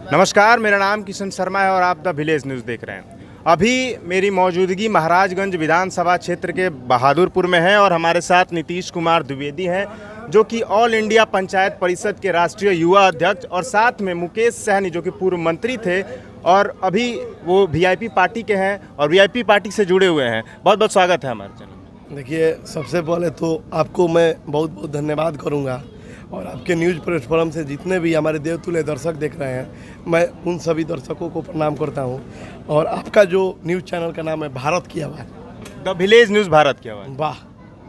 नमस्कार, मेरा नाम किशन शर्मा है और आप द विलेज न्यूज़ देख रहे हैं। अभी मेरी मौजूदगी महाराजगंज विधानसभा क्षेत्र के बहादुरपुर में है और हमारे साथ नीतीश कुमार द्विवेदी हैं, जो कि ऑल इंडिया पंचायत परिषद के राष्ट्रीय युवा अध्यक्ष, और साथ में मुकेश सहनी, जो कि पूर्व मंत्री थे और अभी वो वीआईपी पार्टी के हैं और वीआईपी पार्टी से जुड़े हुए हैं। बहुत बहुत स्वागत है हमारे चैनल में। देखिए, सबसे पहले तो आपको मैं बहुत बहुत धन्यवाद करूंगा और आपके न्यूज़ प्लेटफॉर्म से जितने भी हमारे देवतुल्य दर्शक देख रहे हैं, मैं उन सभी दर्शकों को प्रणाम करता हूं। और आपका जो न्यूज़ चैनल का नाम है भारत की आवाज़, द विलेज न्यूज़ भारत की आवाज़, वाह!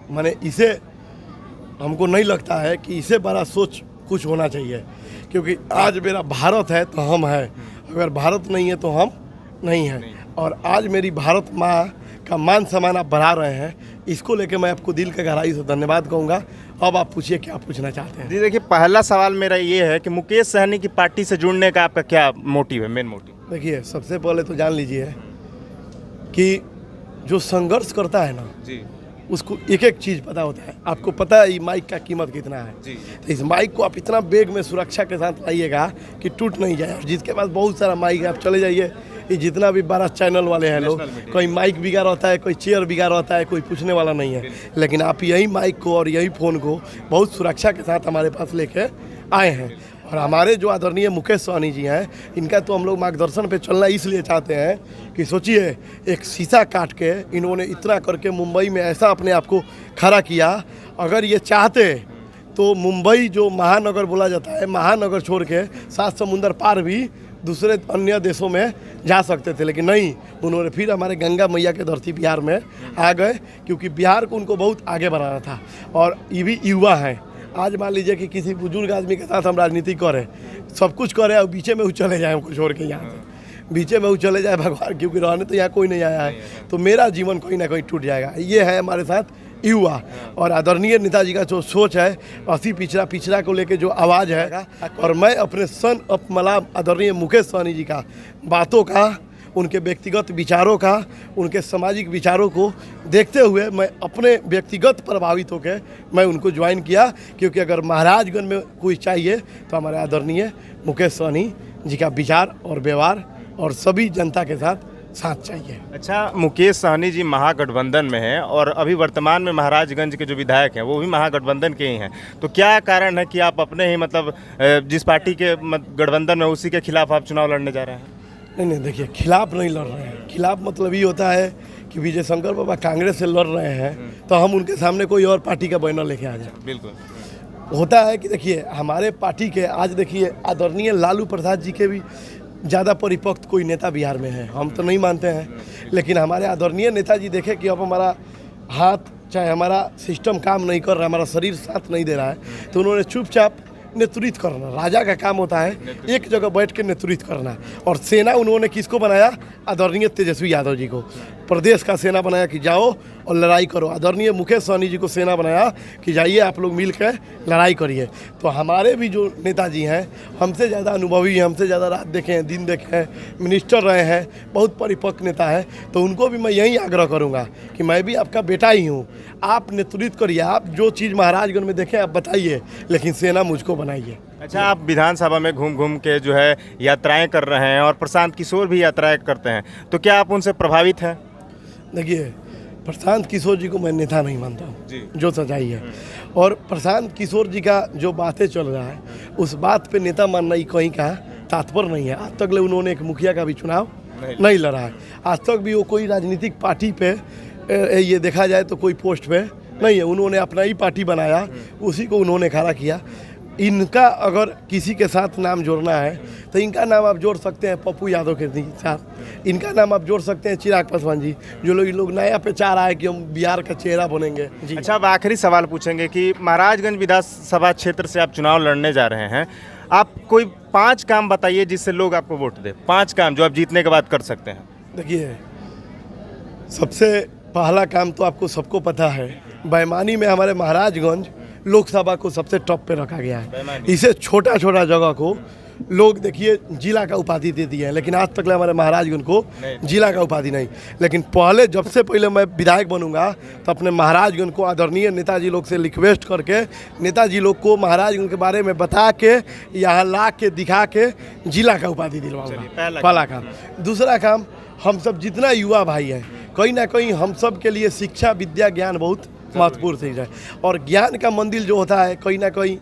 मैंने इसे, हमको नहीं लगता है कि इसे बड़ा सोच कुछ होना चाहिए, क्योंकि आज मेरा भारत है तो हम हैं, अगर भारत नहीं है तो हम नहीं हैं। और आज मेरी भारत माँ का मान सम्मान आप बढ़ा रहे हैं, इसको लेके मैं आपको दिल के गहराई से धन्यवाद कहूँगा। अब आप पूछिए क्या पूछना चाहते हैं। जी देखिए, पहला सवाल मेरा ये है कि मुकेश सहनी की पार्टी से जुड़ने का आपका क्या मोटिव है, मेन मोटिव? देखिए, सबसे पहले तो जान लीजिए कि जो संघर्ष करता है ना जी, उसको एक एक चीज़ पता होता है। आपको पता है ये माइक का कीमत कितना है जी। तो इस माइक को आप इतना बैग में सुरक्षा के साथ लाइएगा कि टूट नहीं जाए। और जिसके पास बहुत सारा माइक है, आप चले जाइए, ये जितना भी 12 चैनल वाले हैं लोग, कोई माइक बिगाड़ होता है, कोई चेयर बिगाड़ होता है, कोई पूछने वाला नहीं है। लेकिन आप यही माइक को और यही फ़ोन को बहुत सुरक्षा के साथ हमारे पास लेके आए हैं। और हमारे जो आदरणीय मुकेश सहनी जी हैं, इनका तो हम लोग मार्गदर्शन पे चलना इसलिए चाहते हैं कि सोचिए, एक शीशा काट के इन्होंने इतना करके मुंबई में ऐसा अपने आप को खड़ा किया। अगर ये चाहते तो मुंबई जो महानगर बोला जाता है, महानगर छोड़ के 7 समुंदर पार भी दूसरे अन्य देशों में जा सकते थे, लेकिन नहीं, उन्होंने फिर हमारे गंगा मैया के धरती बिहार में आ गए, क्योंकि बिहार को उनको बहुत आगे बढ़ाना था। और ये भी युवा हैं। आज मान लीजिए कि किसी बुजुर्ग आदमी के साथ हम राजनीति करें, सब कुछ करें और बीचे में वो चले जाए, हमको छोड़ के यहाँ से बीचे में वो चले जाए भगवान, क्योंकि रहने तो यहाँ कोई नहीं आया है, तो मेरा जीवन कोई ना कोई टूट जाएगा। ये है हमारे साथ युवा। और आदरणीय नेताजी का जो सोच है, 80 पिछड़ा को लेके जो आवाज़ है, और मैं अपने सन ऑफ मलाम आदरणीय मुकेश सहनी जी का बातों का, उनके व्यक्तिगत विचारों का, उनके सामाजिक विचारों को देखते हुए मैं अपने व्यक्तिगत प्रभावित होकर मैं उनको ज्वाइन किया, क्योंकि अगर महाराजगंज में कोई चाहिए तो हमारे आदरणीय मुकेश सहनी जी का विचार और व्यवहार और सभी जनता के साथ चाहिए। अच्छा, मुकेश सहनी जी महागठबंधन में हैं और अभी वर्तमान में महाराजगंज के जो विधायक हैं वो भी महागठबंधन के ही हैं, तो क्या कारण है कि आप अपने ही मतलब जिस पार्टी के गठबंधन में उसी के खिलाफ आप चुनाव लड़ने जा रहे हैं? नहीं, देखिए, खिलाफ नहीं लड़ रहे हैं। खिलाफ मतलब ये होता है कि विजय शंकर बाबा कांग्रेस से लड़ रहे हैं तो हम उनके सामने कोई और पार्टी का बैनर लेके आ जाए। बिल्कुल होता है कि देखिए, हमारे पार्टी के आज देखिए आदरणीय लालू प्रसाद जी के भी ज़्यादा परिपक्व कोई नेता बिहार में है, हम तो नहीं मानते हैं, लेकिन हमारे आदरणीय नेताजी देखे कि अब हमारा हाथ, चाहे हमारा सिस्टम काम नहीं कर रहा, हमारा शरीर साथ नहीं दे रहा है, तो उन्होंने चुपचाप नेतृत्व करना, राजा का काम होता है एक जगह बैठ के नेतृत्व करना। और सेना उन्होंने किसको बनाया? आदरणीय तेजस्वी यादव जी को प्रदेश का सेना बनाया कि जाओ और लड़ाई करो। आदरणीय मुकेश सहनी जी को सेना बनाया कि जाइए आप लोग मिल कर लड़ाई करिए। तो हमारे भी जो नेताजी हैं, हमसे ज़्यादा अनुभवी हैं, हमसे ज़्यादा रात देखे हैं, दिन देखे हैं, मिनिस्टर रहे हैं, बहुत परिपक्व नेता है, तो उनको भी मैं यही आग्रह करूँगा कि मैं भी आपका बेटा ही हूँ, आप नेतृत्व करिए, आप जो चीज़ महाराजगंज में देखें आप बताइए, लेकिन सेना मुझको बनाइए। अच्छा, आप विधानसभा में घूम घूम के जो है यात्राएं कर रहे हैं और प्रशांत किशोर भी यात्राएं करते हैं, तो क्या आप उनसे प्रभावित हैं? देखिए, प्रशांत किशोर जी को मैं नेता नहीं मानता हूँ, जो सच्चाई है। और प्रशांत किशोर जी का जो बातें चल रहा है, उस बात पे नेता मानना ही कहीं का तात्पर्य नहीं है। आज तक ले उन्होंने एक मुखिया का भी चुनाव नहीं लड़ा है, आज तक भी वो कोई राजनीतिक पार्टी पे ये देखा जाए तो कोई पोस्ट पे नहीं है। उन्होंने अपना ही पार्टी बनाया, उसी को उन्होंने खड़ा किया। इनका अगर किसी के साथ नाम जोड़ना है तो इनका नाम आप जोड़ सकते हैं पप्पू यादव के साथ, इनका नाम आप जोड़ सकते हैं चिराग पासवान जी, जो लोग नया पे चाह रहा है कि हम बिहार का चेहरा बनेंगे जी। अच्छा, अब आखिरी सवाल पूछेंगे कि महाराजगंज विधानसभा क्षेत्र से आप चुनाव लड़ने जा रहे हैं, आप कोई 5 काम बताइए जिससे लोग आपको वोट दे, 5 काम जो आप जीतने के बाद कर सकते हैं। देखिए, सबसे पहला काम तो आपको सबको पता है, बैमानी में हमारे महाराजगंज लोकसभा को सबसे टॉप पे रखा गया है। इसे छोटा छोटा जगह को लोग देखिए जिला का उपाधि दे दिए हैं, लेकिन आज तक हमारे महाराजगंज को जिला का उपाधि नहीं। लेकिन पहले जब से पहले मैं विधायक बनूंगा तो अपने महाराजगंज को आदरणीय नेताजी लोग से रिक्वेस्ट करके नेताजी लोग को महाराजगंज के बारे में बता के यहाँ ला के दिखा के जिला का उपाधि दिलवाऊंगा, पहला काम। दूसरा काम, हम सब जितना युवा भाई हैं, कहीं ना कहीं हम सब के लिए शिक्षा विद्या ज्ञान बहुत महत्वपूर्ण चीज़ है। और ज्ञान का मंदिर जो होता है कहीं ना कहीं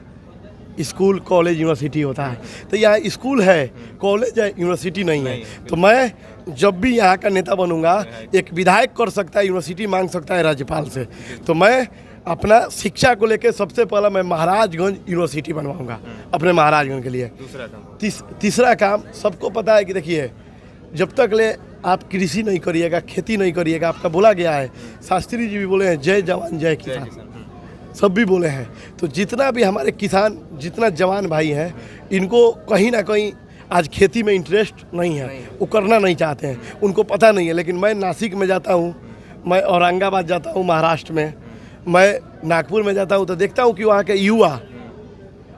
स्कूल कॉलेज यूनिवर्सिटी होता है। तो यहाँ स्कूल है, कॉलेज है, यूनिवर्सिटी नहीं है। तो मैं जब भी यहाँ का नेता बनूंगा, एक विधायक कर सकता है, यूनिवर्सिटी मांग सकता है राज्यपाल से, तो मैं अपना शिक्षा को लेकर सबसे पहला मैं महाराजगंज यूनिवर्सिटी बनवाऊंगा अपने महाराजगंज के लिए। तीसरा काम, सबको पता है कि देखिए जब तक ले आप कृषि नहीं करिएगा, खेती नहीं करिएगा, आपका बोला गया है, शास्त्री जी भी बोले हैं जय जवान जय किसान, सब भी बोले हैं। तो जितना भी हमारे किसान, जितना जवान भाई हैं, इनको कहीं ना कहीं आज खेती में इंटरेस्ट नहीं है, वो करना नहीं चाहते हैं, उनको पता नहीं है। लेकिन मैं नासिक में जाता हूँ, मैं औरंगाबाद जाता हूँ महाराष्ट्र में, मैं नागपुर में जाता हूँ, तो देखता हूँ कि वहाँ के युवा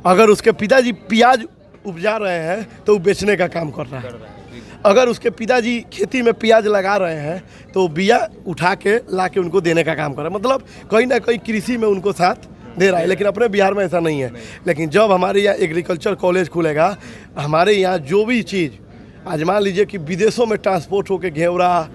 अगर उसके पिताजी प्याज उपजा रहे हैं तो वो बेचने का काम कर रहा है। अगर उसके पिताजी खेती में प्याज लगा रहे हैं तो बिया उठा के ला के उनको देने का काम कर रहा है। मतलब कहीं ना कहीं कृषि में उनको साथ दे रहा है। लेकिन अपने बिहार में ऐसा नहीं है। लेकिन जब हमारे यहाँ एग्रीकल्चर कॉलेज खुलेगा, हमारे यहाँ जो भी चीज़ आज मान लीजिए कि विदेशों में ट्रांसपोर्ट होकर घेवड़ा,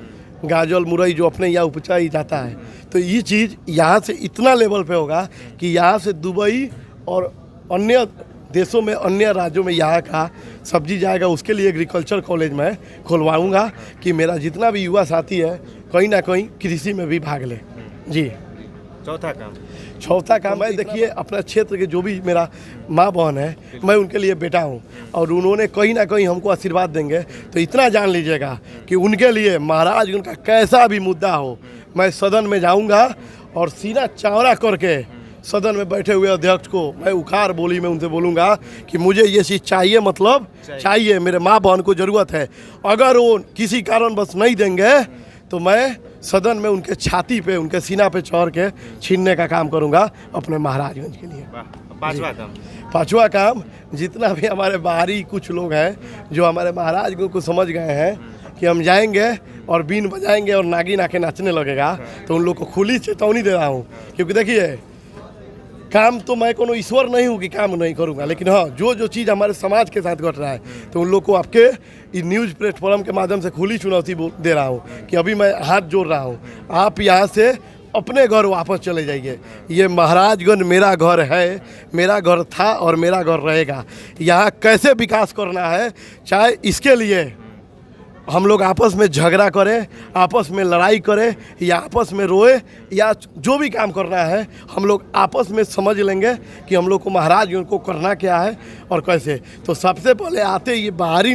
गाजल, मुरई जो अपने यहाँ उपजाई जाता है, तो ये चीज़ यहाँ से इतना लेवल पे होगा कि यहाँ से दुबई और अन्य देशों में, अन्य राज्यों में यहाँ का सब्जी जाएगा। उसके लिए एग्रीकल्चर कॉलेज में खुलवाऊंगा कि मेरा जितना भी युवा साथी है कहीं ना कहीं कृषि में भी भाग ले। जी। चौथा काम है, देखिए अपना क्षेत्र के जो भी मेरा माँ बहन है, मैं उनके लिए बेटा हूँ और उन्होंने कहीं ना कहीं हमको आशीर्वाद देंगे। तो इतना जान लीजिएगा कि उनके लिए महाराज उनका कैसा भी मुद्दा हो, मैं सदन में जाऊँगा और सीना चौड़ा करके सदन में बैठे हुए अध्यक्ष को मैं उखाड़ बोली में उनसे बोलूँगा कि मुझे ये चीज़ चाहिए, मतलब चाहिए, मेरे माँ बहन को ज़रूरत है। अगर वो किसी कारण बस नहीं देंगे तो मैं सदन में उनके छाती पे, उनके सीना पे चढ़ के छीनने का काम करूँगा अपने महाराजगंज के लिए। पांचवा काम, जितना भी हमारे बाहरी कुछ लोग हैं जो हमारे महाराजगंज को समझ गए हैं कि हम जाएंगे और बीन बजाएंगे और नागिन आके नाचने लगेगा, तो उन लोग को खुली चेतावनी दे रहा हूँ। क्योंकि देखिए काम तो मैं कोनो ईश्वर नहीं हूँ कि काम नहीं करूँगा, लेकिन हाँ जो चीज़ हमारे समाज के साथ घट रहा है तो उन लोग को आपके इस न्यूज़ प्लेटफॉर्म के माध्यम से खुली चुनौती दे रहा हूँ कि अभी मैं हाथ जोड़ रहा हूँ, आप यहाँ से अपने घर वापस चले जाइए। ये महाराजगंज मेरा घर है, मेरा घर था और मेरा घर रहेगा। यहाँ कैसे विकास करना है, चाहे इसके लिए हम लोग आपस में झगड़ा करें, आपस में लड़ाई करें या आपस में रोए, या जो भी काम करना है हम लोग आपस में समझ लेंगे कि हम लोग को महाराज उनको करना क्या है और कैसे। तो सबसे पहले आते ये बाहरी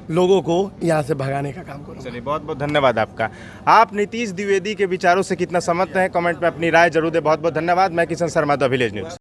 लोगों को यहाँ से भगाने का काम करो। चलिए, बहुत बहुत धन्यवाद आपका। आप नीतीश द्विवेदी के विचारों से कितना सहमत हैं, कमेंट में अपनी राय जरूर दें। बहुत बहुत धन्यवाद। मैं Kishan Sharma, the village news.